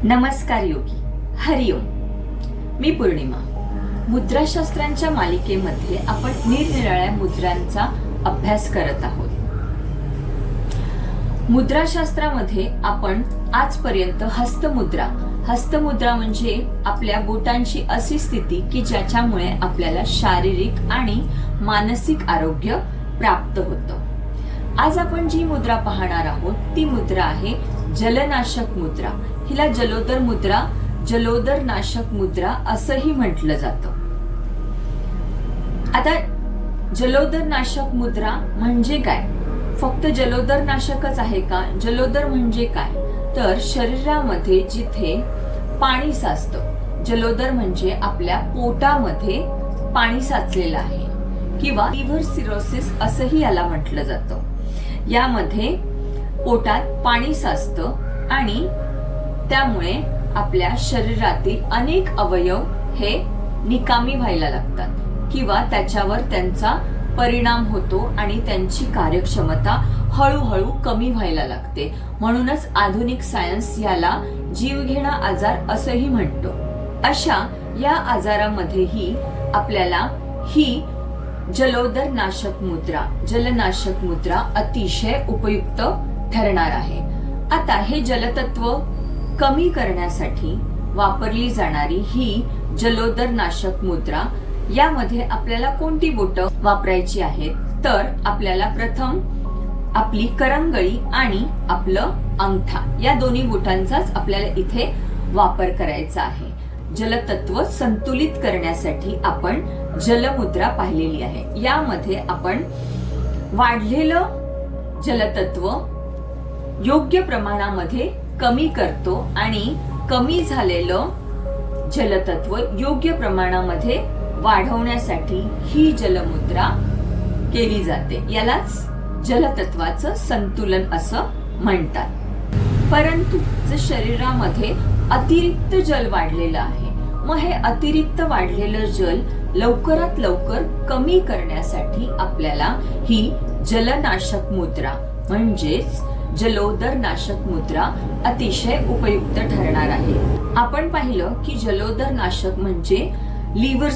नमस्कार योगी, हरिओम. मी पूर्णिमा. मुद्राशास्त्रांच्या मालिकेमध्ये आपण निरनिराळ्या मुद्रांचा अभ्यास करत आहोत. मुद्राशास्त्रामध्ये आपण आजपर्यंत हस्तमुद्रा म्हणजे आपल्या बोटांची अशी स्थिती की ज्याच्यामुळे आपल्याला शारीरिक आणि मानसिक आरोग्य प्राप्त होतं. आज आपण जी मुद्रा पाहणार आहोत ती मुद्रा आहे जलनाशक मुद्रा. हिला जलोदर नाशक मुद्रा असंही म्हटलं जातं. आता जलोदर नाशक मुद्रा म्हणजे काय? फक्त जलोदर नाशकच आहे का? जलोदर म्हणजे काय? तर शरीरामध्ये जिथे पाणी साचतं, जलोदर म्हणजे आपल्या पोटामध्ये पाणी साचलेलं आहे किंवा लिव्हर सिरोसिस असंही याला म्हटलं जातं. यामध्ये पोटात पाणी साचतं आणि त्यामुळे आपल्या शरीरातील अनेक अवयव हे निकामी व्हायला लागतात किंवा त्याच्यावर त्यांचा परिणाम होतो आणि त्यांची कार्यक्षमता हळूहळू कमी व्हायला लागते. म्हणूनच आधुनिक सायन्स याला जीवघेणा आजार असंही म्हणतो. अशा या आजारामध्येही आपल्याला ही जलनाशक मुद्रा अतिशय उपयुक्त ठरणार आहे. आता हे जलतत्व कमी करण्यासाठी वापरली जाणारी ही जलोदर नाशक मुद्रा, यामध्ये आपल्याला कोणती बोटं वापरायची आहेत? तर आपल्याला प्रथम आपली करंगळी आणि आपलं अंगठा या दोन्ही बोटांचाच आपल्याला इथे वापर करायचा आहे. जलतत्व संतुलित करण्यासाठी आपण जलमुद्रा पाहिलेली आहे. यामध्ये आपण वाढलेलं जलतत्व योग्य प्रमाणामध्ये कमी करतो आणि कमी झालेलं जलतत्व योग्य प्रमाणामध्ये वाढवण्यासाठी ही जलमुद्रा केली जाते. यालाच जलतत्वाचं संतुलन असं म्हणतात. परंतु जर शरीरामध्ये अतिरिक्त जल वाढलेलं आहे, मग हे अतिरिक्त वाढलेलं जल लवकरात लवकर कमी करण्यासाठी आपल्याला ही जलनाशक मुद्रा म्हणजेच जलोदर नाशक मुद्रा अतिशय उपयुक्त ठरणार आहे. आपण पाहिलं की जलोदर नाशक म्हणजे लिव्हर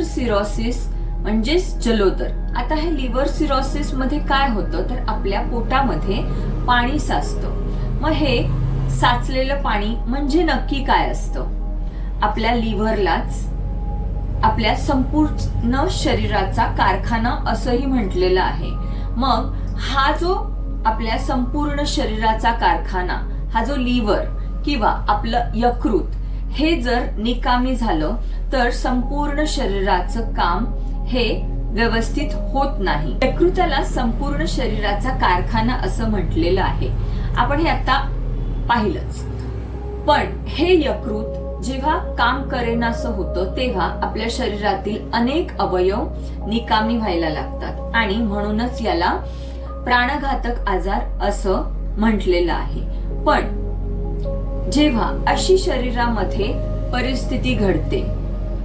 सिरोसिस म्हणजेच जलोदर. आता हे लिव्हर सिरोसिस मध्ये काय होतं तर आपल्या पोटामध्ये पाणी साचतं. मग हे साचलेलं पाणी म्हणजे नक्की काय असतं? आपल्या लिव्हरलाच आपल्या संपूर्ण शरीराचा कारखाना असंही म्हटलेलं आहे. मग हा जो आपल्या संपूर्ण शरीराचा कारखाना, हा जो लिव्हर किंवा आपलं यकृत हे जर निकामी झालं तर संपूर्ण शरीराचं काम हे व्यवस्थित होत नाही. यकृताला संपूर्ण शरीराचा कारखाना असं म्हटलेलं आहे. आपण हे आता पाहिलंच. पण हे यकृत जेव्हा काम करेनासं होतं तेव्हा आपल्या शरीरातील अनेक अवयव निकामी व्हायला लागतात आणि म्हणूनच याला प्राणघातक आजार असं म्हटलेलं आहे. पण जेव्हा अशी शरीरामध्ये परिस्थिती घडते,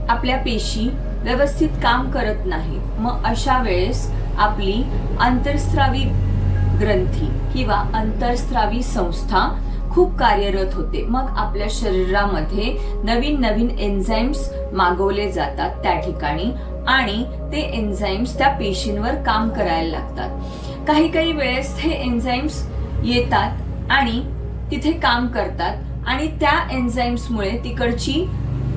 आपल्या पेशी व्यवस्थित काम करत नाहीत, मग अशा वेळेस आपली अंतर्स्रावी ग्रंथी किंवा अंतर्स्रावी संस्था खूप कार्यरत होते. मग आपल्या शरीरामध्ये नवीन एन्झाईम्स मागवले जातात त्या ठिकाणी आणि ते एन्झाईम्स त्या पेशींवर काम करायला लागतात. काही वेळेस हे एन्झाईम्स येतात आणि तिथे काम करतात आणि त्या एन्झाईम्समुळे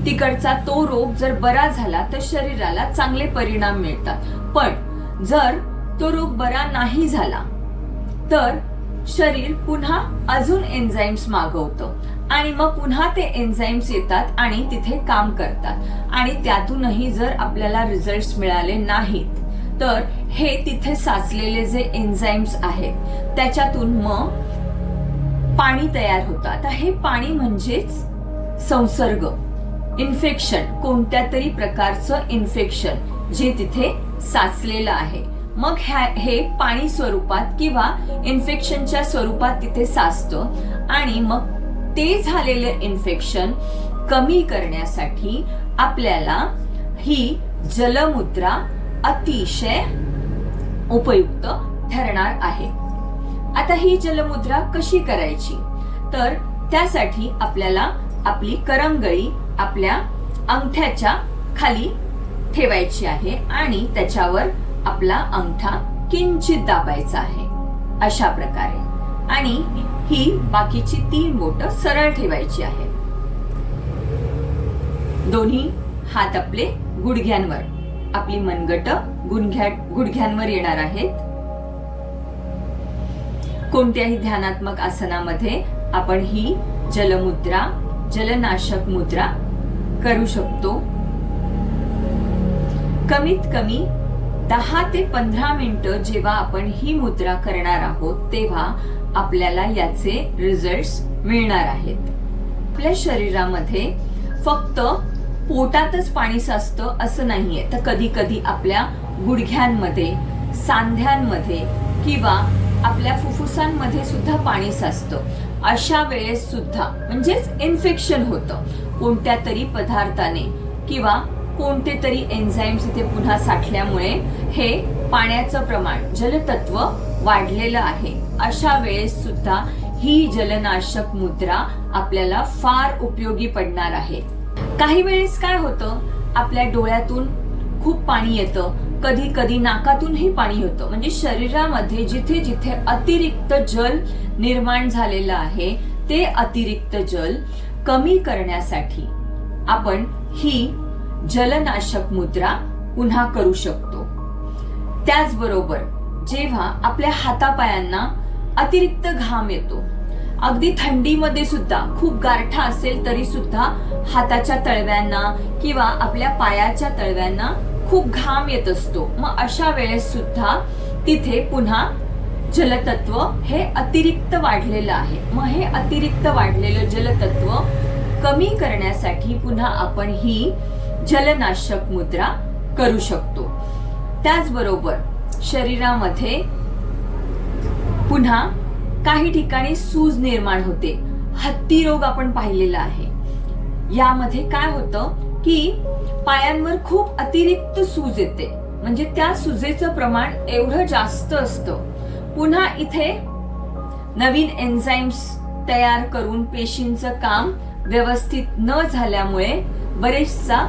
तिकडचा तो रोग जर बरा झाला तर शरीराला चांगले परिणाम मिळतात. पण जर तो रोग बरा नाही झाला तर शरीर पुन्हा अजून एन्झाईम्स मागवतं आणि मग पुन्हा ते एन्झाईम्स येतात आणि तिथे काम करतात आणि त्यातूनही जर आपल्याला रिझल्ट्स मिळाले नाहीत तर हे तिथे साचलेले जे एन्झाईम्स आहेत त्याच्यातून मग पाणी तयार होतं. आता हे पाणी म्हणजेच संसर्ग, इन्फेक्शन, कोणत्या तरी प्रकारचं इन्फेक्शन जे तिथे साचलेलं आहे. मग हे पाणी स्वरूपात किंवा इन्फेक्शनच्या स्वरूपात तिथे साचतं आणि मग ते झालेलं इन्फेक्शन कमी करण्यासाठी आपल्याला ही जलमुद्रा अतिशय उपयुक्त ठरणार आहे. आता ही जलमुद्रा कशी करायची? तर त्यासाठी आपल्याला आपली करंगळी आपल्या अंगठ्याच्या खाली ठेवायची आहे आणि त्याच्यावर आपला अंगठा किंचित दाबायचा आहे अशा प्रकारे, आणि ही बाकीची 3 बोटं सरळ ठेवायची आहे. दोन्ही हात आपले गुडघ्यांवर, आपली मनगट गुडघ्यांवर येणार आहेत. कोणत्याही ध्यानात्मक आसनामध्ये आपण ही जलमुद्रा, जलनाशक मुद्रा करू शकतो. कमीत कमी 10 ते 15 मिनिटं जेव्हा आपण ही मुद्रा करणार आहोत तेव्हा आपल्याला याचे रिझल्ट्स मिळणार आहेत. आपल्या शरीरामध्ये फक्त पोटातच पाणी साचतं असं नाहीये, तर कधी कधी आपल्या गुडघ्यांमध्ये, सांध्यांमध्ये किंवा आपल्या फुफ्फुसांमध्ये सुद्धा पाणी साचतं. अशा वेळेस सुद्धा म्हणजेच इन्फेक्शन होतं कोणत्या तरी पदार्थाने किंवा कोणते तरी एन्झाईम्स इथे पुन्हा साठल्यामुळे हे पाण्याचं प्रमाण, जलतत्व वाढलेलं आहे. अशा वेळेस सुद्धा ही जलनाशक मुद्रा आपल्याला फार उपयोगी पडणार आहे. काही वेळेस काय होतं, आपल्या डोळ्यातून खूप पाणी येतं, कधी कधी नाकातूनही पाणी होतं. म्हणजे शरीरामध्ये जिथे जिथे अतिरिक्त जल निर्माण झालेलं आहे ते अतिरिक्त जल कमी करण्यासाठी आपण ही जलनाशक मुद्रा पुन्हा करू शकतो. त्याचबरोबर जेव्हा आपल्या हातापायांना अतिरिक्त घाम येतो, अगदी थंडीमध्ये सुद्धा खूप गारठा असेल तरी सुद्धा हाताच्या तळव्यांना किंवा आपल्या पायाच्या तळव्यांना खूप घाम येत असतो, मग अशा वेळेस सुद्धा तिथे पुन्हा जलतत्व हे अतिरिक्त वाढलेलं आहे. मग हे अतिरिक्त वाढलेलं जलतत्व कमी करण्यासाठी पुन्हा आपण ही जलनाशक मुद्रा करू शकतो. त्याचबरोबर शरीरामध्ये पुन्हा काही ठिकाणी सूज निर्माण होते. हत्ती रोग आपण पाहिलेला आहे. यामध्ये काय होतं की पायांवर खूप अतिरिक्त सूज येते, म्हणजे त्या सुजेचं प्रमाण एवढं जास्त असतं. पुन्हा इथे नवीन एन्झाईम्स तयार करून पेशींचं काम व्यवस्थित न झाल्यामुळे बरेचसा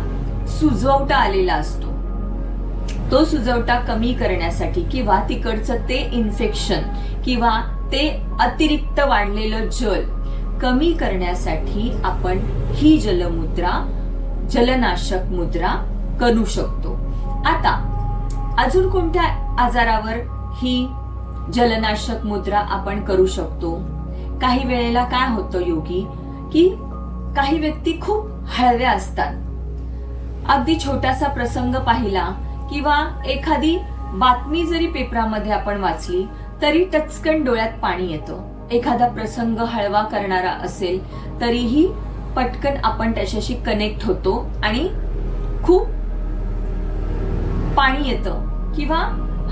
सुजवटा आलेला असतो. तो सुजवटा कमी करण्यासाठी किंवा तिकडचं ते इन्फेक्शन किंवा ते अतिरिक्त वाढलेलं जल कमी करण्यासाठी आपण ही जलमुद्रा, जलनाशक मुद्रा करू शकतो. आता अजून कोणत्या आजारावर ही जलनाशक मुद्रा आपण करू शकतो? काही वेळेला काय होतं योगी, की काही व्यक्ती खूप हळव्या असतात. अगदी छोटासा प्रसंग पाहिला किंवा एखादी बातमी जरी पेपरामध्ये आपण वाचली तरी टचकन डोळ्यात पाणी येतं. एखादा प्रसंग हळवा करणारा असेल तरीही पटकन आपण त्याच्याशी कनेक्ट होतो आणि खूप पाणी येतं किंवा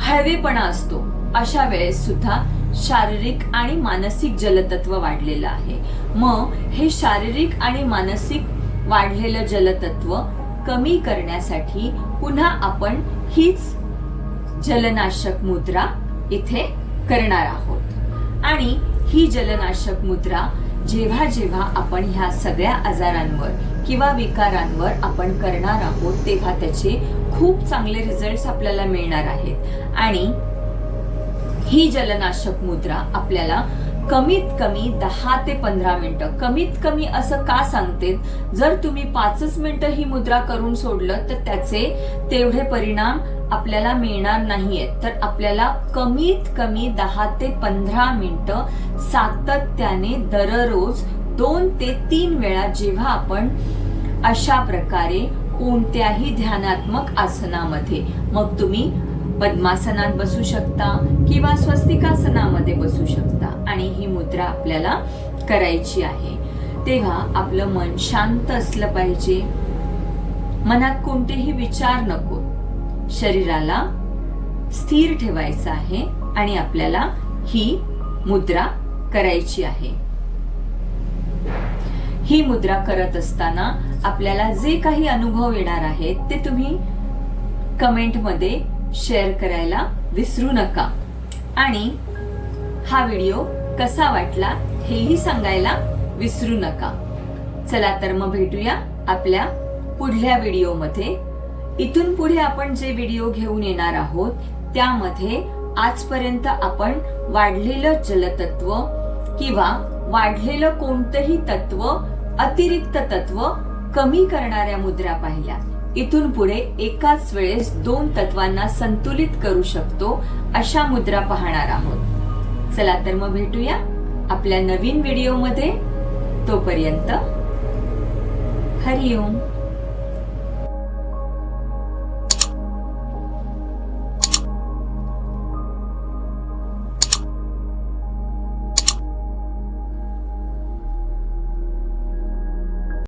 हळवेपणा असतो. अशा वेळेस सुद्धा शारीरिक आणि मानसिक जलतत्व वाढलेलं आहे. मग हे शारीरिक आणि मानसिक वाढलेलं जलतत्व कमी करण्यासाठी पुन्हा आपण हीच जलनाशक मुद्रा इथे करणार आहोत. आणि ही जलनाशक मुद्रा जेव्हा जेव्हा आपण ह्या सगळ्या आजारांवर किंवा विकारांवर आपण करणार आहोत तेव्हा त्याचे खूप चांगले रिझल्ट्स आपल्याला मिळणार आहेत. आणि ही जलनाशक मुद्रा आपल्याला कमीत कमी 10 ते 15 मिनिटं, कमीत कमी असं का सांगते, जर तुम्ही 5 मिनिटं ही मुद्रा करून सोडलं तर त्याचे तेवढे परिणाम आपल्याला मिळणार नाहीयेत. तर आपल्याला कमीत कमी 10 ते 15 मिनिटं सातत्याने दररोज 2 ते 3 वेळा जेव्हा आपण अशा प्रकारे कोणत्याही ध्यानात्मक आसनामध्ये, मग तुम्ही पद्मासनात बसू शकता किंवा स्वस्तिकासनामध्ये बसू शकता, आणि ही मुद्रा आपल्याला करायची आहे. तेव्हा आपलं मन शांत असलं पाहिजे, मनात कोणतेही विचार नको, शरीराला स्थिर ठेवायचं आहे आणि आपल्याला ही मुद्रा करायची आहे. ही मुद्रा करत असताना आपल्याला जे काही अनुभव येणार आहेत ते तुम्ही कमेंटमध्ये शेअर करायला विसरू नका. आणि हा व्हिडिओ कसा वाटला हेही सांगायला विसरू नका. चला तर मग भेटूया आपल्या पुढल्या व्हिडिओमध्ये. इथून पुढे आपण जे व्हिडिओ घेऊन येणार आहोत त्यामध्ये आजपर्यंत आपण वाढलेलं जलतत्व किंवा वाढलेलं कोणतंही तत्व, अतिरिक्त तत्व कमी करणाऱ्या मुद्रा पाहिल्या. इथून पुढे एकाच वेळेस 2 तत्वांना संतुलित करू शकतो अशा मुद्रा पाहणार आहोत. चला तर मग भेटूया आपल्या नवीन व्हिडिओमध्ये. तोपर्यंत हरिओम.